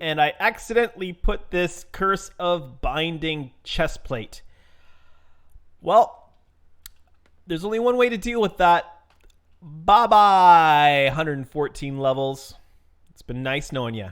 and I accidentally put this Curse of Binding chest plate. Well, there's only one way to deal with that. Bye-bye, 114 levels. It's been nice knowing you.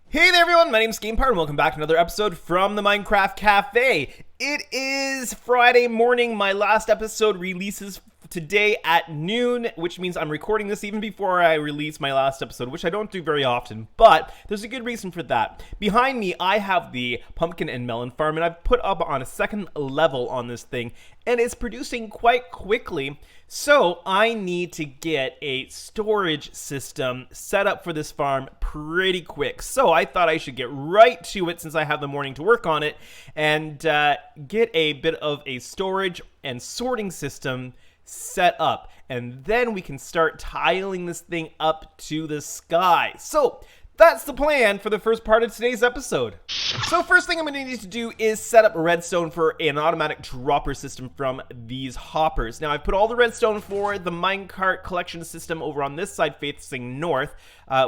Hey there everyone, my name's GamePar and welcome back to another episode from the Minecraft Cafe. It is Friday morning, my last episode releases today at noon, which means I'm recording this even before I release my last episode, which I don't do very often, but there's a good reason for that. Behind me, I have the Pumpkin and Mellon farm, and I've put up on a second level on this thing, and it's producing quite quickly, so I need to get a storage system set up for this farm pretty quick. So I thought I should get right to it since I have the morning to work on it, and get a bit of a storage and sorting system set up, and then we can start tiling this thing up to the sky. So that's the plan for the first part of today's episode. So first thing I'm going to need to do is set up redstone for an automatic dropper system from these hoppers. Now I've put all the redstone for the minecart collection system over on this side facing north,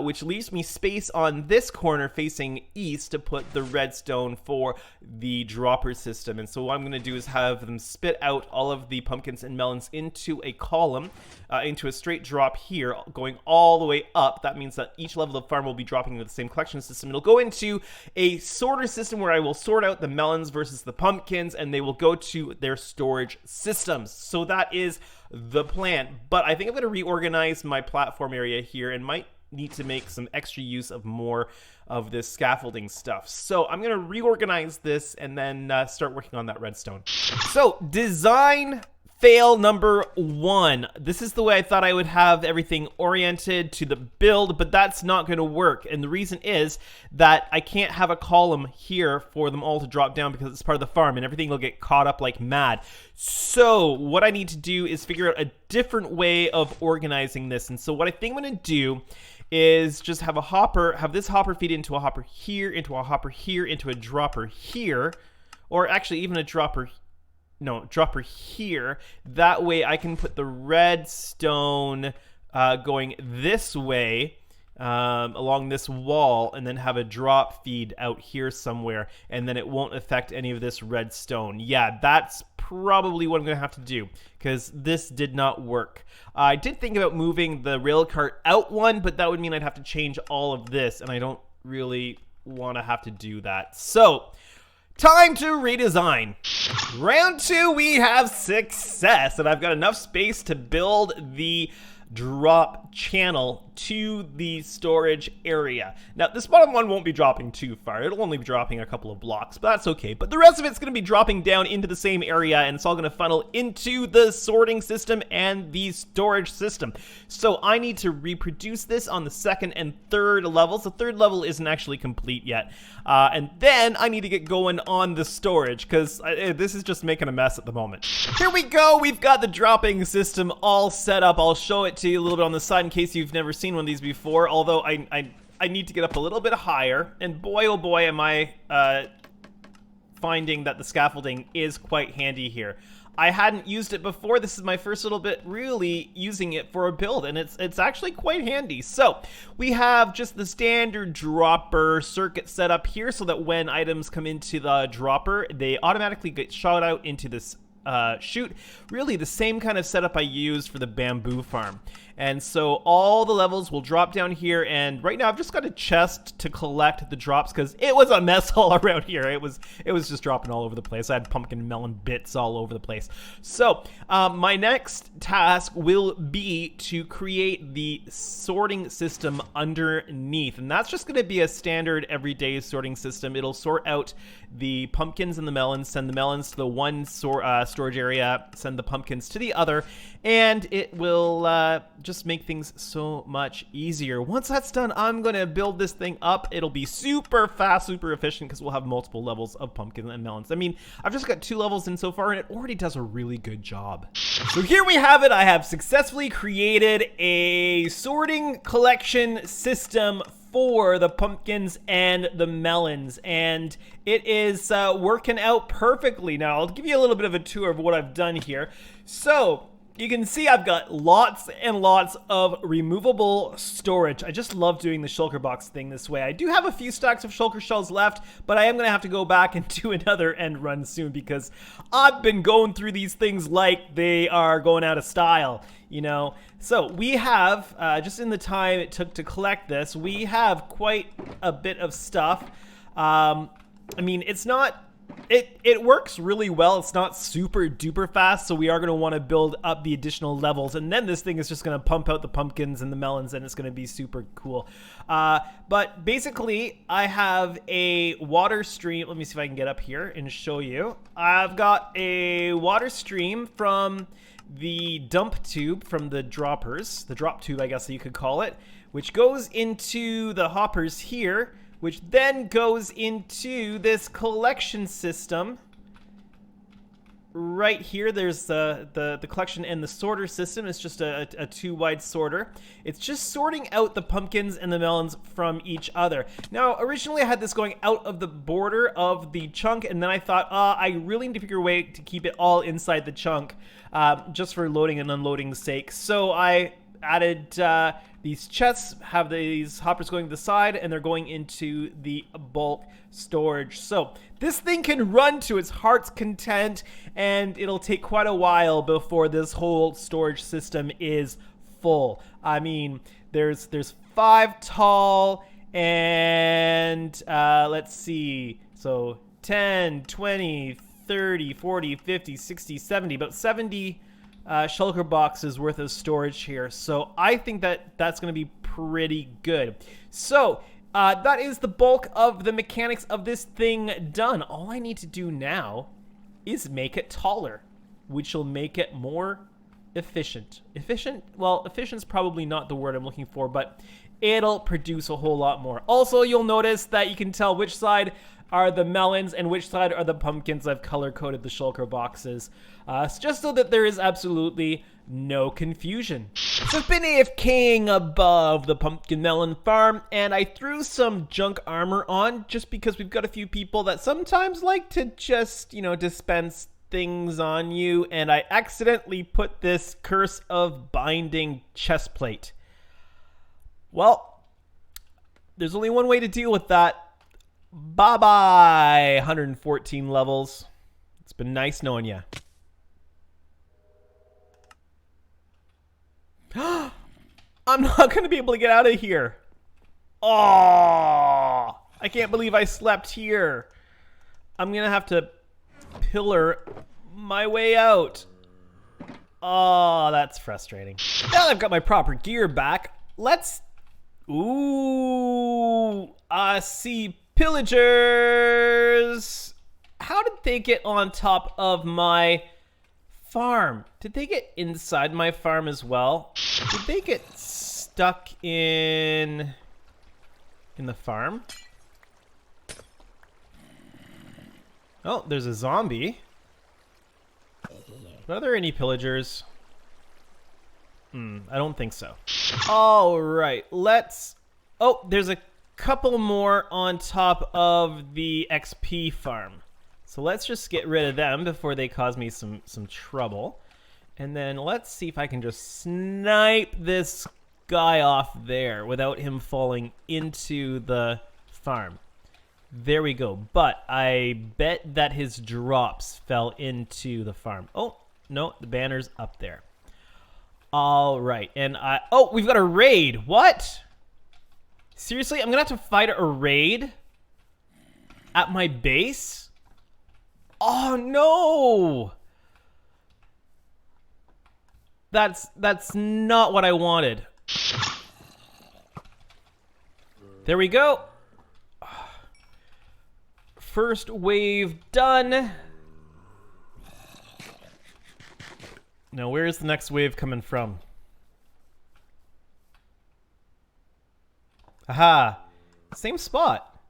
which leaves me space on this corner facing east to put the redstone for the dropper system. And so what I'm going to do is have them spit out all of the pumpkins and melons into a column, into a straight drop here, going all the way up. That means that each level of farm will be dropping into the same collection system. It'll go into a sorter system where I will sort out the melons versus the pumpkins, and they will go to their storage systems. So that is the plan. But I think I'm going to reorganize my platform area here and might need to make some extra use of more of this scaffolding stuff. So I'm going to reorganize this and then start working on that redstone. So design fail number one. This is the way I thought I would have everything oriented to the build, but that's not going to work. And the reason is that I can't have a column here for them all to drop down because it's part of the farm and everything will get caught up like mad. So what I need to do is figure out a different way of organizing this. And so what I think I'm going to do is just have a hopper, have this hopper feed into a hopper here, into a hopper here, into a dropper here, or actually even a dropper here. That way I can put the redstone going this way along this wall, and then have a drop feed out here somewhere, and then it won't affect any of this redstone. Yeah, that's probably what I'm gonna have to do, because this did not work. I did think about moving the rail cart out one, but that would mean I'd have to change all of this, and I don't really want to have to do that. So time to redesign. Round two, we have success, and I've got enough space to build the drop channel to the storage area. Now, this bottom one won't be dropping too far. It'll only be dropping a couple of blocks, but that's okay. But the rest of it's going to be dropping down into the same area, and it's all going to funnel into the sorting system and the storage system. So I need to reproduce this on the second and third levels. The third level isn't actually complete yet. And then I need to get going on the storage, because this is just making a mess at the moment. Here we go. We've got the dropping system all set up. I'll show it to you a little bit on the side in case you've never seen one of these before, although I need to get up a little bit higher, and boy oh boy am I finding that the scaffolding is quite handy here. I hadn't used it before. This is my first little bit really using it for a build, and it's actually quite handy. So we have just the standard dropper circuit set up here so that when items come into the dropper, they automatically get shot out into this chute. Really the same kind of setup I used for the bamboo farm. And so all the levels will drop down here, and right now I've just got a chest to collect the drops because it was a mess all around here. It was just dropping all over the place. I had pumpkin and melon bits all over the place. So my next task will be to create the sorting system underneath, and that's just going to be a standard everyday sorting system. It'll sort out the pumpkins and the melons, send the melons to the one storage area, send the pumpkins to the other, and it will just make things so much easier. Once that's done, I'm going to build this thing up. It'll be super fast, super efficient, because we'll have multiple levels of pumpkin and melons. I mean, I've just got 2 levels in so far, and it already does a really good job. So here we have it. I have successfully created a sorting collection system for the pumpkins and the melons, and it is working out perfectly. Now I'll give you a little bit of a tour of what I've done here. So you can see I've got lots and lots of removable storage. I just love doing the shulker box thing this way. I do have a few stacks of shulker shells left, but I am going to have to go back and do another end run soon because I've been going through these things like they are going out of style, you know. So we have, just in the time it took to collect this, we have quite a bit of stuff. I mean, it's not... It works really well. It's not super duper fast, so we are going to want to build up the additional levels, and then this thing is just going to pump out the pumpkins and the melons, and it's going to be super cool. But basically, I have a water stream. Let me see if I can get up here and show you. I've got a water stream from the dump tube from the droppers, the drop tube, I guess you could call it, which goes into the hoppers here, which then goes into this collection system. Right here, there's the collection and the sorter system. It's just a two-wide sorter. It's just sorting out the pumpkins and the melons from each other. Now, originally I had this going out of the border of the chunk, and then I thought, I really need to figure a way to keep it all inside the chunk, just for loading and unloading's sake. So I added these chests, have these hoppers going to the side, and they're going into the bulk storage. So this thing can run to its heart's content, and it'll take quite a while before this whole storage system is full. I mean, there's 5 tall, and let's see, so 10, 20, 30, 40, 50, 60, 70, about 70 shulker boxes worth of storage here. So I think that that's going to be pretty good. So that is the bulk of the mechanics of this thing done. All I need to do now is make it taller, which will make it more efficient. Efficient? Well, efficient's probably not the word I'm looking for, but it'll produce a whole lot more. Also, you'll notice that you can tell which side are the melons and which side are the pumpkins. I've color-coded the shulker boxes, just so that there is absolutely no confusion. So I've been AFKing above the pumpkin melon farm, and I threw some junk armor on just because we've got a few people that sometimes like to just, you know, dispense things on you, and I accidentally put this Curse of Binding chest plate. Well, there's only one way to deal with that. Bye-bye, 114 levels. It's been nice knowing you. I'm not going to be able to get out of here. Oh, I can't believe I slept here. I'm going to have to pillar my way out. Oh, that's frustrating. Now that I've got my proper gear back, let's... Ooh, I see pillagers. How did they get on top of my farm? Did they get inside my farm as well? Did they get stuck in the farm? Oh, there's a zombie. Are there any pillagers? I don't think so. All right, let's... Oh, there's a couple more on top of the XP farm. So let's just get rid of them before they cause me some trouble. And then let's see if I can just snipe this guy off there without him falling into the farm. There we go. But I bet that his drops fell into the farm. Oh, no, the banner's up there. All right, and oh, we've got a raid. What? Seriously, I'm gonna have to fight a raid at my base? Oh no! That's not what I wanted. There we go. First wave done. Now, where is the next wave coming from? Aha! Same spot.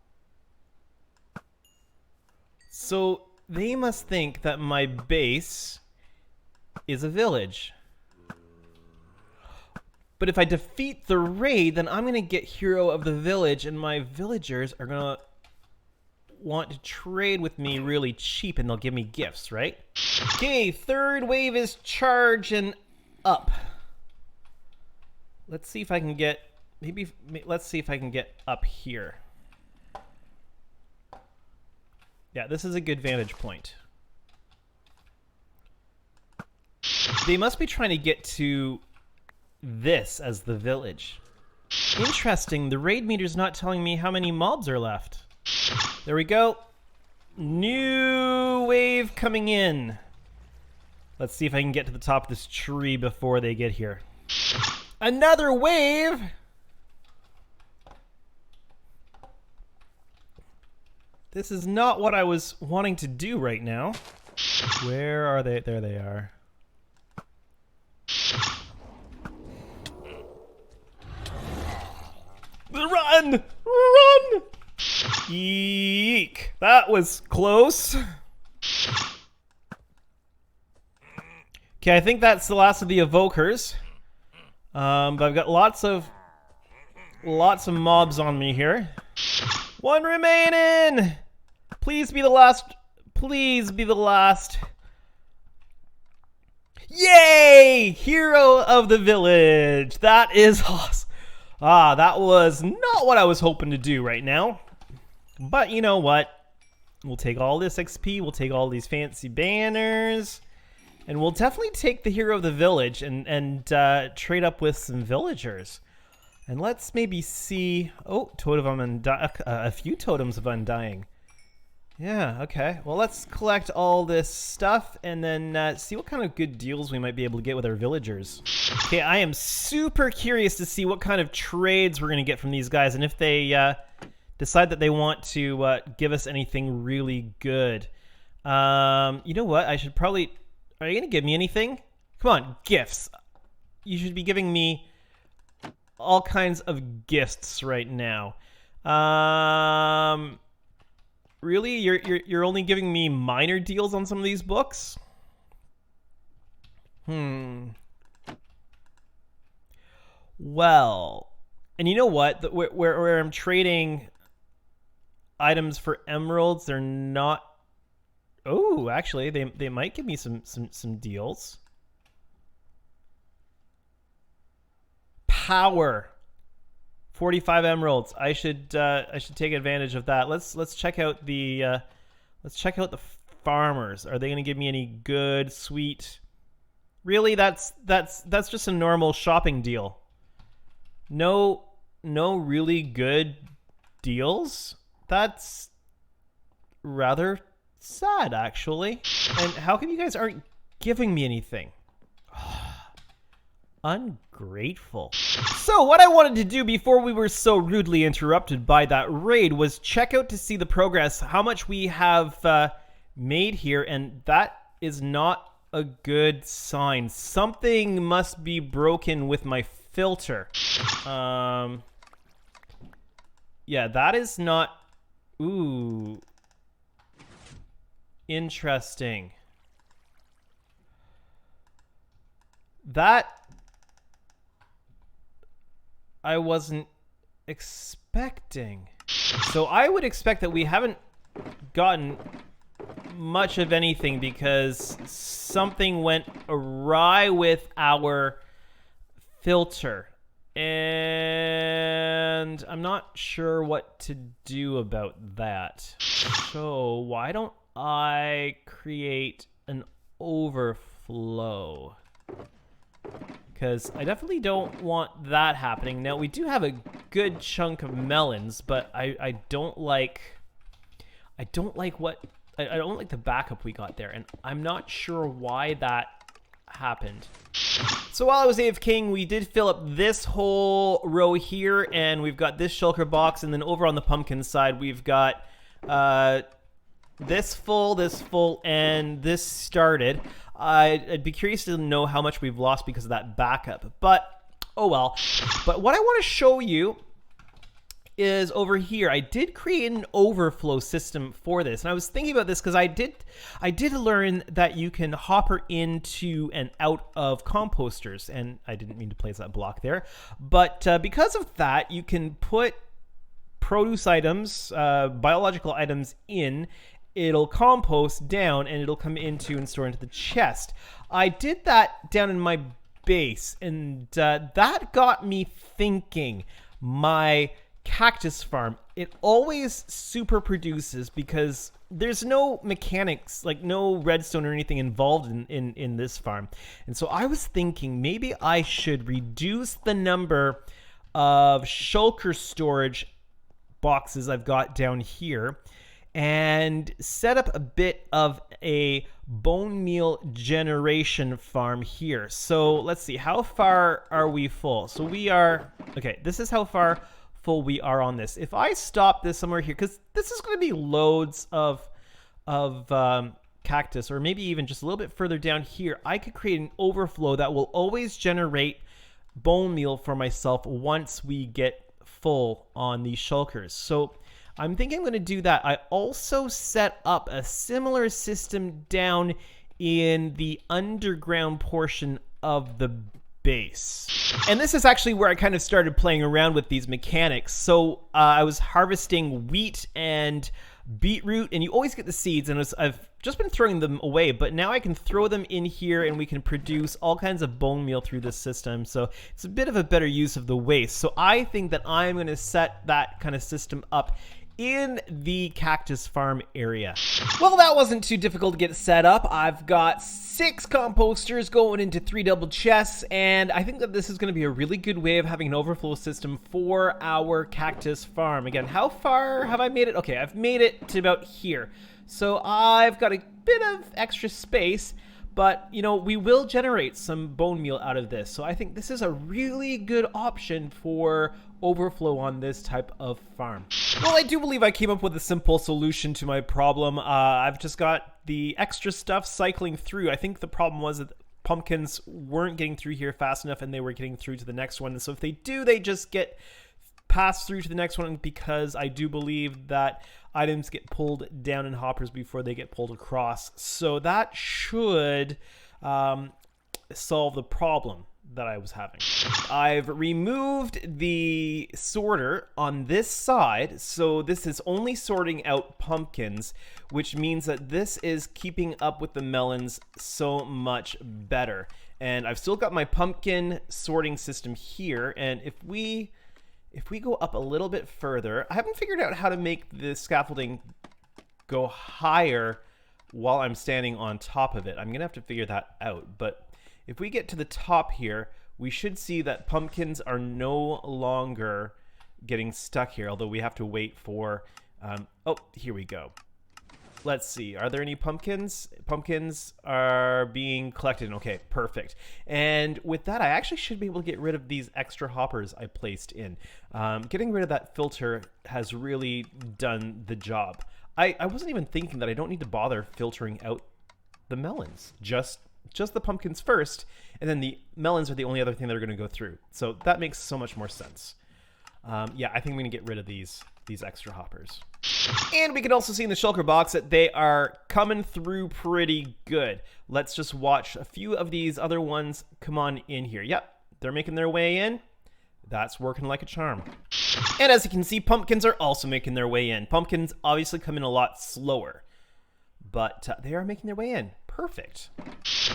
So, they must think that my base is a village. But if I defeat the raid, then I'm going to get hero of the village, and my villagers are going to want to trade with me really cheap, and they'll give me gifts, right? Okay, third wave is charging up. Let's see if I can get, let's see if I can get up here. Yeah, this is a good vantage point. They must be trying to get to this as the village. Interesting, the raid meter's not telling me how many mobs are left. There we go. New wave coming in. Let's see if I can get to the top of this tree before they get here. Another wave! This is not what I was wanting to do right now. Where are they? There they are. Run! Run! Eek! That was close. Okay, I think that's the last of the evokers. But I've got lots of mobs on me here. One remaining! Please be the last. Please be the last. Yay! Hero of the village. That is awesome. Ah, that was not what I was hoping to do right now. But you know what? We'll take all this XP, we'll take all these fancy banners, and we'll definitely take the hero of the village and trade up with some villagers. And let's maybe see... Oh, a few totems of undying. Yeah, okay. Well, let's collect all this stuff and then see what kind of good deals we might be able to get with our villagers. Okay, I am super curious to see what kind of trades we're going to get from these guys and if they decide that they want to give us anything really good. You know what? I should probably... Are you going to give me anything? Come on, gifts. You should be giving me all kinds of gifts right now. Really? You're only giving me minor deals on some of these books? Well, and you know what? Where I'm trading items for emeralds, they're not... Oh, actually, they might give me some deals. Power. 45 emeralds. I should take advantage of that. Let's check out the farmers. Are they going to give me any good, sweet? Really, that's just a normal shopping deal. No really good deals. That's rather sad, actually. And how come you guys aren't giving me anything? Ungrateful. So what I wanted to do before we were so rudely interrupted by that raid was check out to see the progress, how much we have made here, and that is not a good sign. Something must be broken with my filter. Yeah, that is not... Ooh. Interesting. That... I wasn't expecting. So I would expect that we haven't gotten much of anything because something went awry with our filter. And I'm not sure what to do about that. So why don't I create an overflow? Because I definitely don't want that happening. Now, we do have a good chunk of melons, but I don't like the backup we got there, and I'm not sure why that happened. So while I was AFKing, we did fill up this whole row here, and we've got this shulker box, and then over on the pumpkin side, we've got this full, and this started. I'd be curious to know how much we've lost because of that backup, but oh well. But what I want to show you is over here. I did create an overflow system for this, and I was thinking about this because I did learn that you can hopper into and out of composters, and I didn't mean to place that block there, but because of that, you can put produce items, biological items in. It'll compost down and it'll come into and store into the chest. I did that down in my base, and that got me thinking. My cactus farm, it always super produces because there's no mechanics, like no redstone or anything involved in this farm. And so I was thinking maybe I should reduce the number of shulker storage boxes I've got down here and set up a bit of a bone meal generation farm here. So let's see, how far are we full? So we are, okay, this is how far full we are on this. If I stop this somewhere here, because this is going to be loads of cactus, or maybe even just a little bit further down here, I could create an overflow that will always generate bone meal for myself once we get full on these shulkers. So I'm thinking I'm going to do that. I also set up a similar system down in the underground portion of the base. And this is actually where I kind of started playing around with these mechanics. So I was harvesting wheat and beetroot, and you always get the seeds, and I've just been throwing them away, but now I can throw them in here and we can produce all kinds of bone meal through this system. So it's a bit of a better use of the waste. So I think that I'm going to set that kind of system up in the cactus farm area. Well, that wasn't too difficult to get set up. I've got 6 composters going into 3 double chests, and I think that this is going to be a really good way of having an overflow system for our cactus farm. Again, how far have I made it? Okay, I've made it to about here. So I've got a bit of extra space, but, you know, we will generate some bone meal out of this. So I think this is a really good option for overflow on this type of farm. Well, I do believe I came up with a simple solution to my problem. I've just got the extra stuff cycling through. I think the problem was that pumpkins weren't getting through here fast enough, and they were getting through to the next one. And so if they do, they just get passed through to the next one, because I do believe that items get pulled down in hoppers before they get pulled across. So that should solve the problem that I was having. I've removed the sorter on this side, so this is only sorting out pumpkins, which means that this is keeping up with the melons so much better. And I've still got my pumpkin sorting system here, and if we go up a little bit further, I haven't figured out how to make the scaffolding go higher while I'm standing on top of it. I'm gonna have to figure that out, but if we get to the top here, we should see that pumpkins are no longer getting stuck here, although we have to wait for, oh, here we go. Let's see, are there any pumpkins? Pumpkins are being collected. Okay, perfect. And with that, I actually should be able to get rid of these extra hoppers I placed in. Getting rid of that filter has really done the job. I wasn't even thinking that I don't need to bother filtering out the melons. Just the pumpkins first, and then the melons are the only other thing that are going to go through. So that makes so much more sense. Yeah, I think I'm going to get rid of these extra hoppers. And we can also see in the shulker box that they are coming through pretty good. Let's just watch a few of these other ones come on in here. Yep, they're making their way in. That's working like a charm. And as you can see, pumpkins are also making their way in. Pumpkins obviously come in a lot slower, but they are making their way in. Perfect.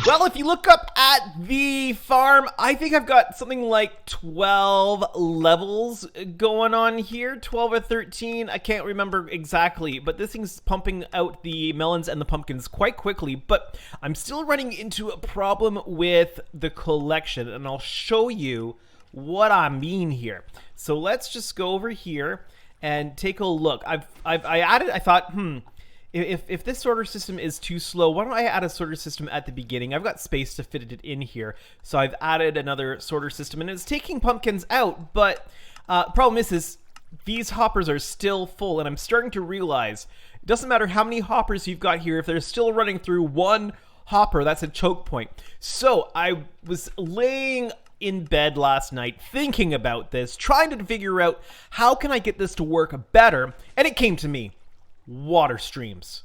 Well, if you look up at the farm, I think I've got something like 12 levels going on here, 12 or 13. I can't remember exactly, but this thing's pumping out the melons and the pumpkins quite quickly, but I'm still running into a problem with the collection, and I'll show you what I mean here. So let's just go over here and take a look. I thought, If this sorter system is too slow, why don't I add a sorter system at the beginning? I've got space to fit it in here, so I've added another sorter system, and it's taking pumpkins out, but problem is these hoppers are still full, and I'm starting to realize it doesn't matter how many hoppers you've got here, if they're still running through one hopper, that's a choke point. So I was laying in bed last night thinking about this, trying to figure out how can I get this to work better, and it came to me. Water streams.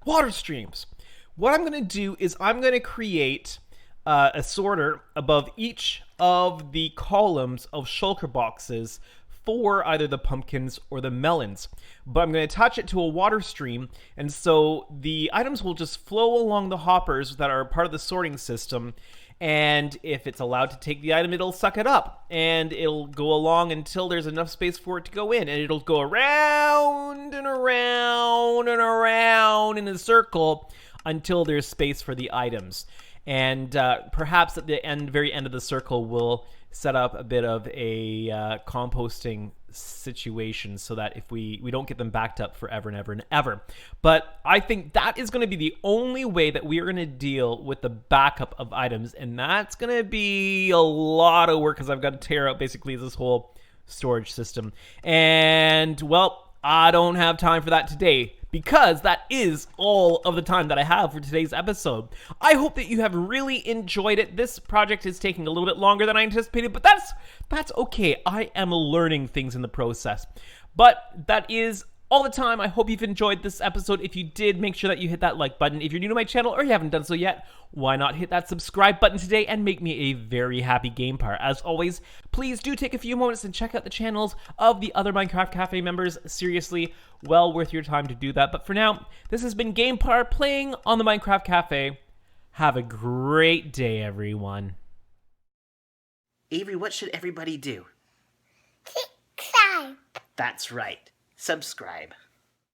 Water streams. What I'm going to do is I'm going to create a sorter above each of the columns of shulker boxes for either the pumpkins or the melons. But I'm going to attach it to a water stream, and so the items will just flow along the hoppers that are part of the sorting system, And if it's allowed to take the item, it'll suck it up. And it'll go along until there's enough space for it to go in. And it'll go around and around and around in a circle until there's space for the items. And perhaps at the very end of the circle, we'll set up a bit of a composting situation so that if we don't get them backed up forever and ever and ever. But I think that is going to be the only way that we are going to deal with the backup of items, and that's going to be a lot of work because I've got to tear out basically this whole storage system. And, well, I don't have time for that today, because that is all of the time that I have for today's episode. I hope that you have really enjoyed it. This project is taking a little bit longer than I anticipated, but that's okay. I am learning things in the process. But that is all the time. I hope you've enjoyed this episode. If you did, make sure that you hit that like button. If you're new to my channel or you haven't done so yet, why not hit that subscribe button today and make me a very happy GamePar. As always, please do take a few moments and check out the channels of the other Minecraft Cafe members. Seriously, well worth your time to do that. But for now, this has been GamePar playing on the Minecraft Cafe. Have a great day, everyone. Avery, what should everybody do? Subscribe. That's right. Subscribe.